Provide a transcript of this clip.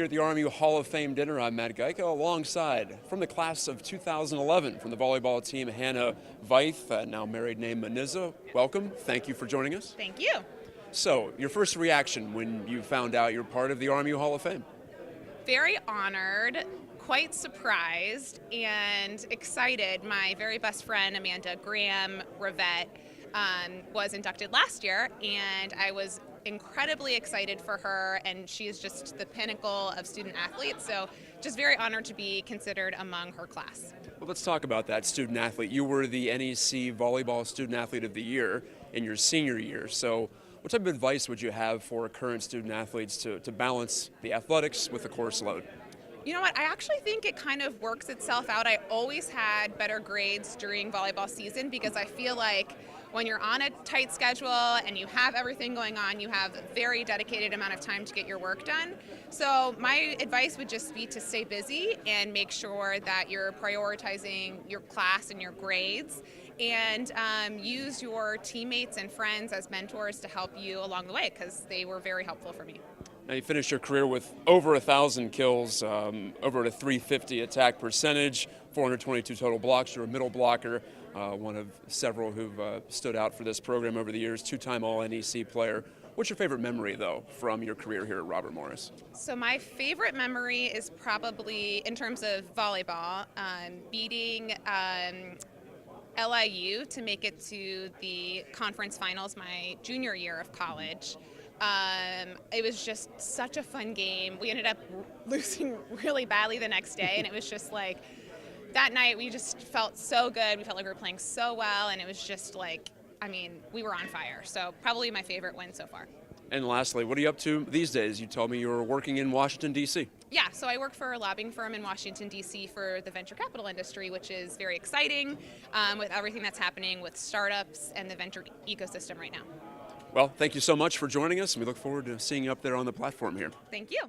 Here at the RMU Hall of Fame dinner, I'm Matt Geico alongside, from the class of 2011, from the volleyball team, Hannah Veith, now married name Maniza. Welcome. Thank you for joining us. Thank you. So, your first reaction when you found out you're part of the RMU Hall of Fame? Very honored, quite surprised, and excited. My very best friend, Amanda Graham Rivette, was inducted last year, and I was incredibly excited for her, and she is just the pinnacle of student athletes, so just very honored to be considered among her class. Well, let's talk about that student athlete. You were the NEC Volleyball Student Athlete of the Year in your senior year, so what type of advice would you have for current student athletes to balance the athletics with the course load? You know what, I actually think it kind of works itself out. I always had better grades during volleyball season because I feel like when you're on a tight schedule and you have everything going on, you have a very dedicated amount of time to get your work done. So my advice would just be to stay busy and make sure that you're prioritizing your class and your grades, and use your teammates and friends as mentors to help you along the way, because they were very helpful for me. Now, you finished your career with over 1,000 kills, over a 350 attack percentage, 422 total blocks. You're a middle blocker, one of several who've stood out for this program over the years, two-time All-NEC player. What's your favorite memory, though, from your career here at Robert Morris? So my favorite memory is probably, in terms of volleyball, beating LIU to make it to the conference finals my junior year of college. It was just such a fun game. We ended up losing really badly the next day, and it was just like, that night we just felt so good. We felt like we were playing so well, and it was just like, I mean, we were on fire. So probably my favorite win so far. And lastly, what are you up to these days? You told me you were working in Washington, D.C. Yeah, so I work for a lobbying firm in Washington, D.C. for the venture capital industry, which is very exciting with everything that's happening with startups and the venture ecosystem right now. Well, thank you so much for joining us, and we look forward to seeing you up there on the platform here. Thank you.